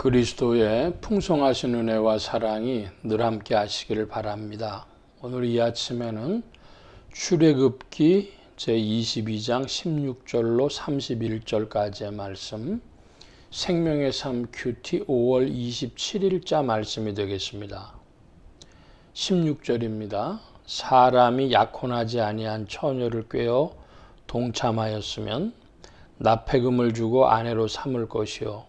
그리스도의 풍성하신 은혜와 사랑이 늘 함께 하시기를 바랍니다. 오늘 이 아침에는 출애굽기 제22장 16절로 31절까지의 말씀, 생명의 삶 큐티 5월 27일자 말씀이 되겠습니다. 16절입니다. 사람이 약혼하지 아니한 처녀를 꾀어 동참하였으면 납폐금을 주고 아내로 삼을 것이요,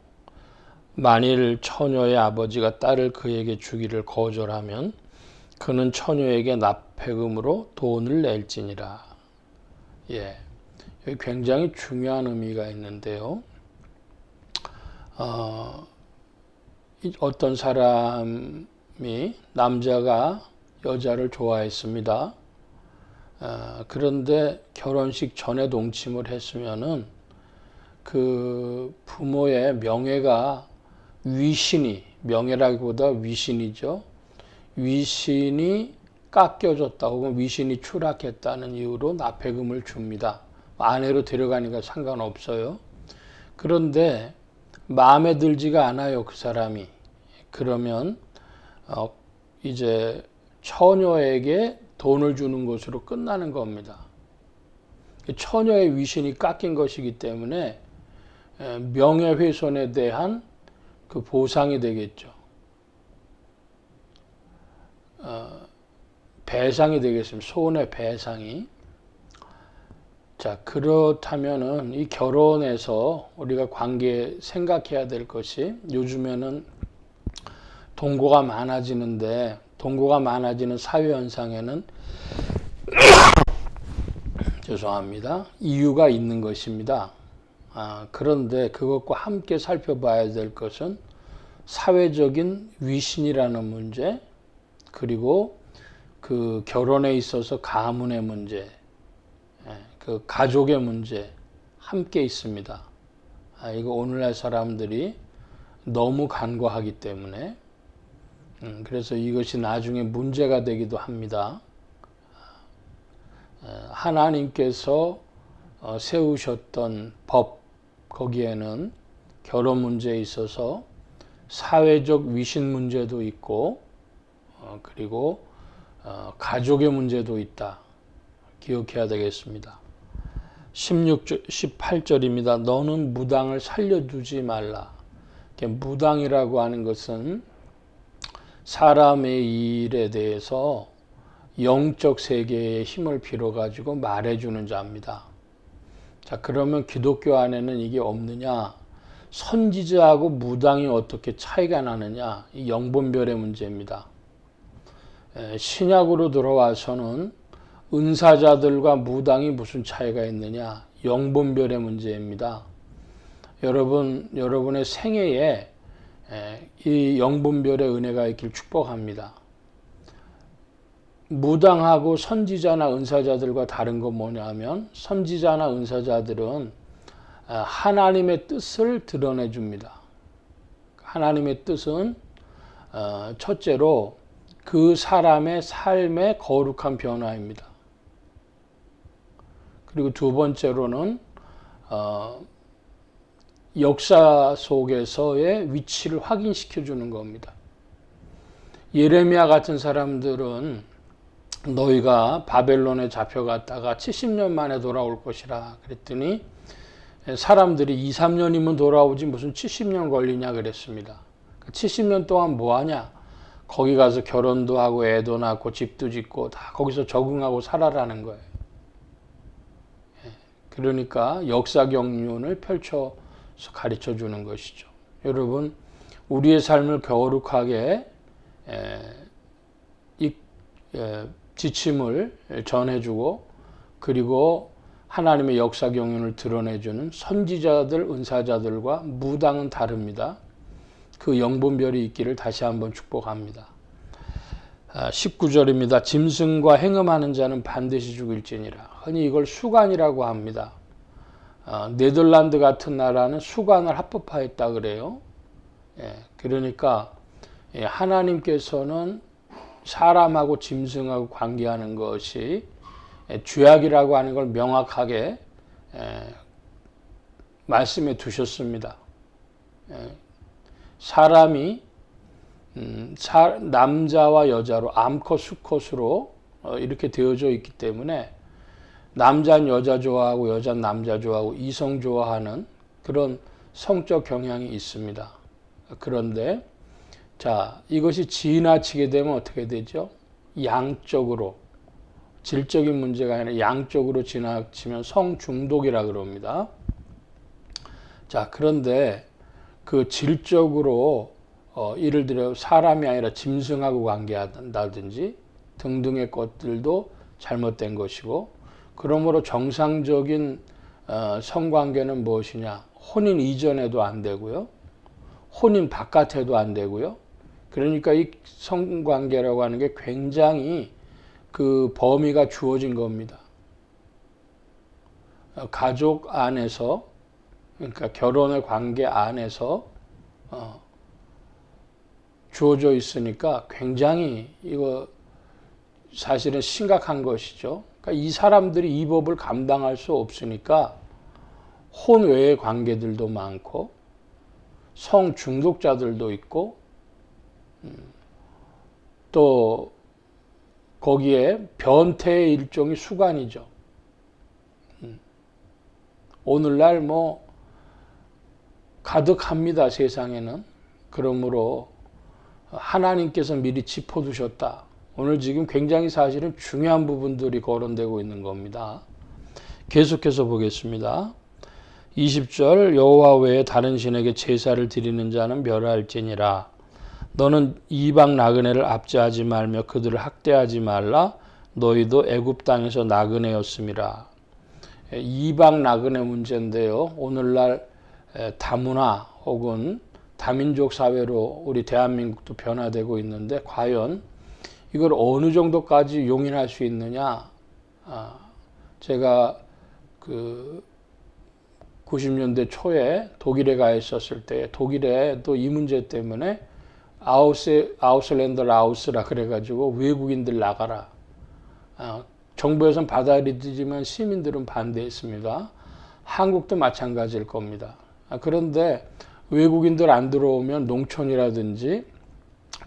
만일 처녀의 아버지가 딸을 그에게 주기를 거절하면 그는 처녀에게 납폐금으로 돈을 낼지니라. 여기 굉장히 중요한 의미가 있는데요. 어떤 사람이, 남자가 여자를 좋아했습니다. 그런데 결혼식 전에 동침을 했으면은 그 부모의 명예가 명예라기보다 위신이죠. 위신이 깎여졌다 혹은 위신이 추락했다는 이유로 납폐금을 줍니다. 아내로 데려가니까 상관없어요. 그런데 마음에 들지가 않아요, 그 사람이. 그러면 이제 처녀에게 돈을 주는 것으로 끝나는 겁니다. 처녀의 위신이 깎인 것이기 때문에 명예훼손에 대한 그 보상이 되겠죠. 배상이 되겠습니다. 손해 배상이. 자, 그렇다면은 이 결혼에서 우리가 관계에 생각해야 될 것이, 요즘에는 동거가 많아지는데, 동거가 많아지는 사회 현상에는 죄송합니다. 이유가 있는 것입니다. 그런데 그것과 함께 살펴봐야 될 것은 사회적인 위신이라는 문제, 그리고 그 결혼에 있어서 가문의 문제, 그 가족의 문제 함께 있습니다. 이거 오늘날 사람들이 너무 간과하기 때문에, 그래서 이것이 나중에 문제가 되기도 합니다. 하나님께서 세우셨던 법, 거기에는 결혼 문제에 있어서 사회적 위신 문제도 있고, 그리고 가족의 문제도 있다. 기억해야 되겠습니다. 18절입니다. 너는 무당을 살려두지 말라. 무당이라고 하는 것은 사람의 일에 대해서 영적 세계의 힘을 빌어가지고 말해주는 자입니다. 자, 그러면 기독교 안에는 이게 없느냐? 선지자하고 무당이 어떻게 차이가 나느냐? 이 영분별의 문제입니다. 신약으로 들어와서는 은사자들과 무당이 무슨 차이가 있느냐? 영분별의 문제입니다. 여러분의 생애에 이 영분별의 은혜가 있길 축복합니다. 무당하고 선지자나 은사자들과 다른 건 뭐냐면, 선지자나 은사자들은 하나님의 뜻을 드러내 줍니다. 하나님의 뜻은 첫째로 그 사람의 삶의 거룩한 변화입니다. 그리고 두 번째로는 역사 속에서의 위치를 확인시켜 주는 겁니다. 예레미야 같은 사람들은 너희가 바벨론에 잡혀갔다가 70년 만에 돌아올 것이라 그랬더니 사람들이 2, 3년이면 돌아오지 무슨 70년 걸리냐 그랬습니다. 70년 동안 뭐 하냐? 거기 가서 결혼도 하고 애도 낳고 집도 짓고 다 거기서 적응하고 살아라는 거예요. 그러니까 역사 경륜을 펼쳐서 가르쳐 주는 것이죠. 여러분, 우리의 삶을 거룩하게 지침을 전해주고, 그리고 하나님의 역사 경륜을 드러내주는 선지자들, 은사자들과 무당은 다릅니다. 그 영분별이 있기를 다시 한번 축복합니다. 19절입니다. 짐승과 행음하는 자는 반드시 죽일지니라. 흔히 이걸 수관이라고 합니다. 네덜란드 같은 나라는 수관을 합법화했다 그래요. 그러니까 하나님께서는 사람하고 짐승하고 관계하는 것이 죄악이라고 하는 걸 명확하게 말씀해 두셨습니다. 사람이 남자와 여자로 암컷, 수컷으로 이렇게 되어져 있기 때문에 남자는 여자 좋아하고 여자는 남자 좋아하고 이성 좋아하는 그런 성적 경향이 있습니다. 그런데 자, 이것이 지나치게 되면 어떻게 되죠? 양적으로, 질적인 문제가 아니라 양적으로 지나치면 성중독이라 그럽니다. 자, 그런데 그 질적으로 예를 들어 사람이 아니라 짐승하고 관계한다든지 등등의 것들도 잘못된 것이고, 그러므로 정상적인 성관계는 무엇이냐? 혼인 이전에도 안 되고요. 혼인 바깥에도 안 되고요. 그러니까 이 성관계라고 하는 게 굉장히 그 범위가 주어진 겁니다. 가족 안에서, 그러니까 결혼의 관계 안에서 주어져 있으니까 굉장히 이거 사실은 심각한 것이죠. 그러니까 이 사람들이 이 법을 감당할 수 없으니까 혼 외의 관계들도 많고 성 중독자들도 있고 또 거기에 변태의 일종의 수관이죠. 오늘날 뭐 가득합니다, 세상에는. 그러므로 하나님께서 미리 짚어두셨다. 오늘 지금 굉장히 사실은 중요한 부분들이 거론되고 있는 겁니다. 계속해서 보겠습니다. 20절 여호와 외에 다른 신에게 제사를 드리는 자는 멸할지니라. 너는 이방 나그네를 압제하지 말며 그들을 학대하지 말라. 너희도 애굽 땅에서 나그네였음이라. 이방 나그네 문제인데요. 오늘날 다문화 혹은 다민족 사회로 우리 대한민국도 변화되고 있는데 과연 이걸 어느 정도까지 용인할 수 있느냐? 제가 그 90년대 초에 독일에 가 있었을 때 독일에 또 이 문제 때문에 아우슬랜더 라우스라 그래가지고 외국인들 나가라. 정부에서는 받아들이지만 시민들은 반대했습니다. 한국도 마찬가지일 겁니다. 그런데 외국인들 안 들어오면 농촌이라든지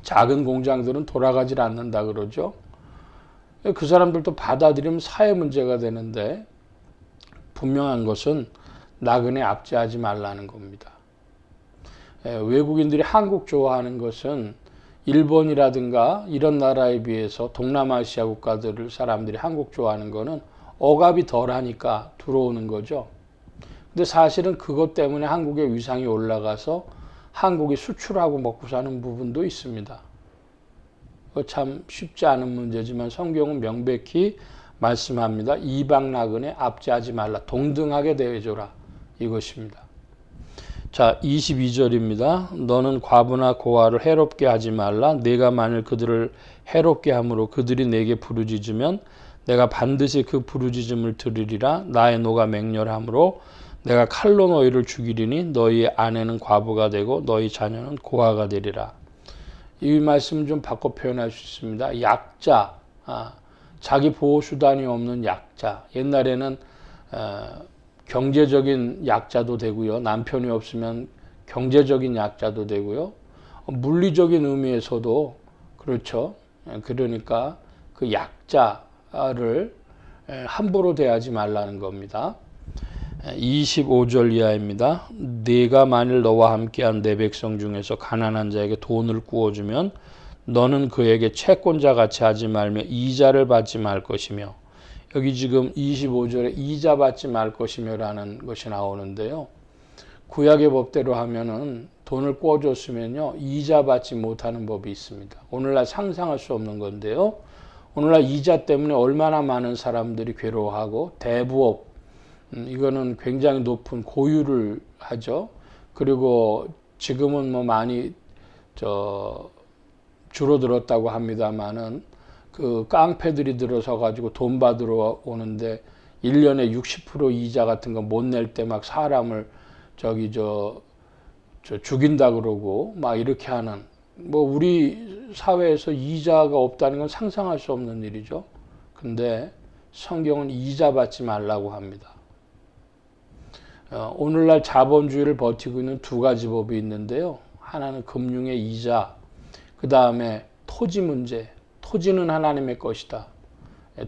작은 공장들은 돌아가질 않는다 그러죠. 그 사람들도 받아들이면 사회 문제가 되는데 분명한 것은 나그네 압제하지 말라는 겁니다. 외국인들이 한국 좋아하는 것은 일본이라든가 이런 나라에 비해서 동남아시아 국가들 사람들이 한국 좋아하는 거는 억압이 덜하니까 들어오는 거죠. 근데 사실은 그것 때문에 한국의 위상이 올라가서 한국이 수출하고 먹고 사는 부분도 있습니다. 참 쉽지 않은 문제지만 성경은 명백히 말씀합니다. 이방 나그네 압제하지 말라. 동등하게 대해줘라. 이것입니다. 자, 22절입니다. 너는 과부나 고아를 해롭게 하지 말라. 내가 만일 그들을 해롭게 함으로 그들이 내게 부르짖으면 내가 반드시 그 부르짖음을 들으리라. 나의 노가 맹렬함으로 내가 칼로 너희를 죽이리니 너희의 아내는 과부가 되고 너희 자녀는 고아가 되리라. 이 말씀 좀 바꿔 표현할 수 있습니다. 약자, 자기 보호수단이 없는 약자. 옛날에는 경제적인 약자도 되고요. 남편이 없으면 경제적인 약자도 되고요. 물리적인 의미에서도 그렇죠. 그러니까 그 약자를 함부로 대하지 말라는 겁니다. 25절 이하입니다. 네가 만일 너와 함께한 내 백성 중에서 가난한 자에게 돈을 구워주면 너는 그에게 채권자 같이 하지 말며 이자를 받지 말 것이며, 여기 지금 25절에 이자 받지 말 것이며 라는 것이 나오는데요. 구약의 법대로 하면은 돈을 구워줬으면요 이자 받지 못하는 법이 있습니다. 오늘날 상상할 수 없는 건데요. 오늘날 이자 때문에 얼마나 많은 사람들이 괴로워하고 대부업, 이거는 굉장히 높은 고유를 하죠. 그리고 지금은 뭐 많이 줄어들었다고 합니다만은 그 깡패들이 들어서 가지고 돈 받으러 오는데 1년에 60% 이자 같은 거 못 낼 때 막 사람을 죽인다 그러고 막 이렇게 하는, 뭐 우리 사회에서 이자가 없다는 건 상상할 수 없는 일이죠. 근데 성경은 이자 받지 말라고 합니다. 오늘날 자본주의를 버티고 있는 두 가지 법이 있는데요. 하나는 금융의 이자, 그 다음에 토지 문제, 토지는 하나님의 것이다.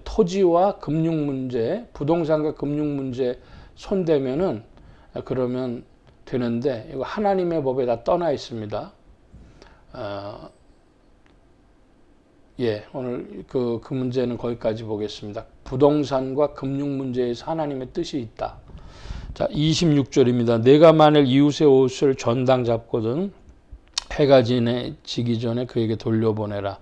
토지와 금융 문제, 부동산과 금융 문제 손대면은 그러면 되는데, 이거 하나님의 법에 다 떠나 있습니다. 오늘 그 문제는 거기까지 보겠습니다. 부동산과 금융 문제에서 하나님의 뜻이 있다. 자, 26절입니다. 내가 만일 이웃의 옷을 전당 잡거든 해가 지기 전에 그에게 돌려보내라.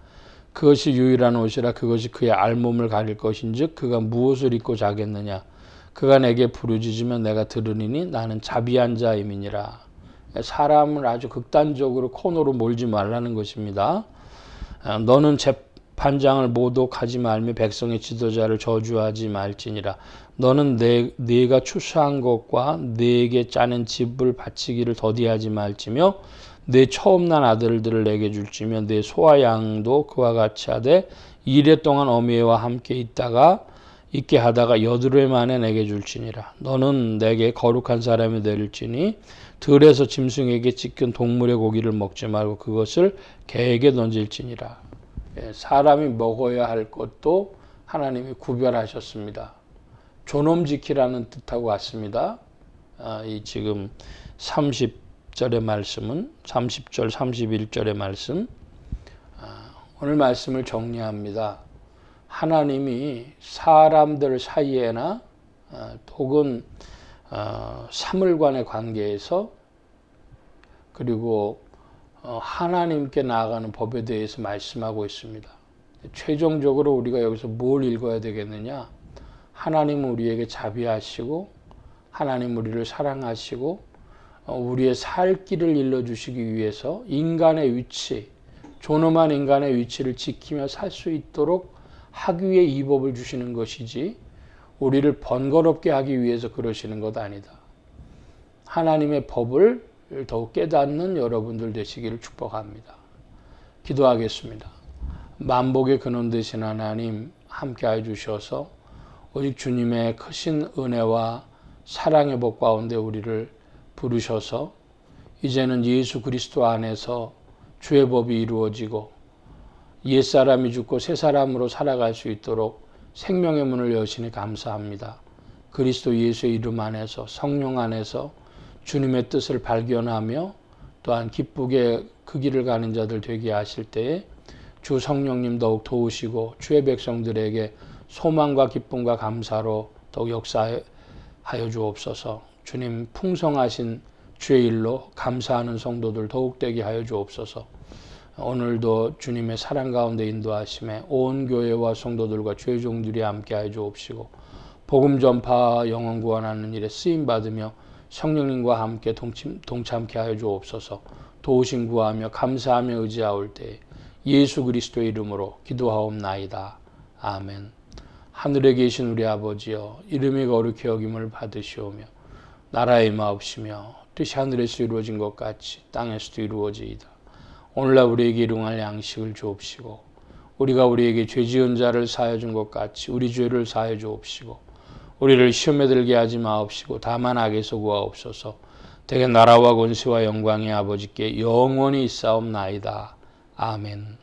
그것이 유일한 옷이라. 그것이 그의 알몸을 가릴 것인즉 그가 무엇을 입고 자겠느냐. 그가 내게 부르짖으면 내가 들으리니 나는 자비한 자임이니라. 사람을 아주 극단적으로 코너로 몰지 말라는 것입니다. 너는 재판장을 모독하지 말며 백성의 지도자를 저주하지 말지니라. 너는 네가 추수한 것과 네게 짜낸 집을 바치기를 더디하지 말지며 내 처음 난 아들들을 내게 줄지며 내 소와 양도 그와 같이 하되 이래 동안 어미와 함께 있게 하다가 여드레 만에 내게 줄지니라. 너는 내게 거룩한 사람이 되릴지니 들에서 짐승에게 찢긴 동물의 고기를 먹지 말고 그것을 개에게 던질지니라. 사람이 먹어야 할 것도 하나님이 구별하셨습니다. 존엄 지키라는 뜻하고 같습니다. 이 지금 30절의 말씀은 30절 31절의 말씀, 오늘 말씀을 정리합니다. 하나님이 사람들 사이에나 혹은 사물 간의 관계에서 그리고 하나님께 나아가는 법에 대해서 말씀하고 있습니다. 최종적으로 우리가 여기서 뭘 읽어야 되겠느냐? 하나님은 우리에게 자비하시고 하나님 우리를 사랑하시고 우리의 살 길을 일러주시기 위해서 인간의 위치, 존엄한 인간의 위치를 지키며 살 수 있도록 하기 위해 이 법을 주시는 것이지 우리를 번거롭게 하기 위해서 그러시는 것 아니다. 하나님의 법을 더욱 깨닫는 여러분들 되시기를 축복합니다. 기도하겠습니다. 만복의 근원 되신 하나님 함께해 주셔서 오직 주님의 크신 은혜와 사랑의 복 가운데 우리를 부르셔서 이제는 예수 그리스도 안에서 주의 법이 이루어지고 옛사람이 죽고 새사람으로 살아갈 수 있도록 생명의 문을 여시니 감사합니다. 그리스도 예수의 이름 안에서 성령 안에서 주님의 뜻을 발견하며 또한 기쁘게 그 길을 가는 자들 되게 하실 때에 주 성령님 더욱 도우시고 주의 백성들에게 소망과 기쁨과 감사로 더욱 역사하여 주옵소서. 주님 풍성하신 주의 일로 감사하는 성도들 더욱 되게 하여 주옵소서. 오늘도 주님의 사랑 가운데 인도하심에 온 교회와 성도들과 주의 종들이 함께 하여 주옵시고 복음 전파 영혼 구원하는 일에 쓰임 받으며 성령님과 함께 동참케 하여 주옵소서. 도우심 구하며 감사하며 의지하올 때 예수 그리스도의 이름으로 기도하옵나이다. 아멘. 하늘에 계신 우리 아버지여, 이름이 거룩히 여김을 받으시오며 나라의 마옵시며 뜻이 하늘에서 이루어진 것 같이 땅에서도 이루어지이다. 오늘날 우리에게 일용할 양식을 주옵시고 우리가 우리에게 죄 지은 자를 사하여 준 것 같이 우리 죄를 사하여 주옵시고 우리를 시험에 들게 하지 마옵시고 다만 악에서 구하옵소서. 대개 나라와 권세와 영광의 아버지께 영원히 있사옵나이다. 아멘.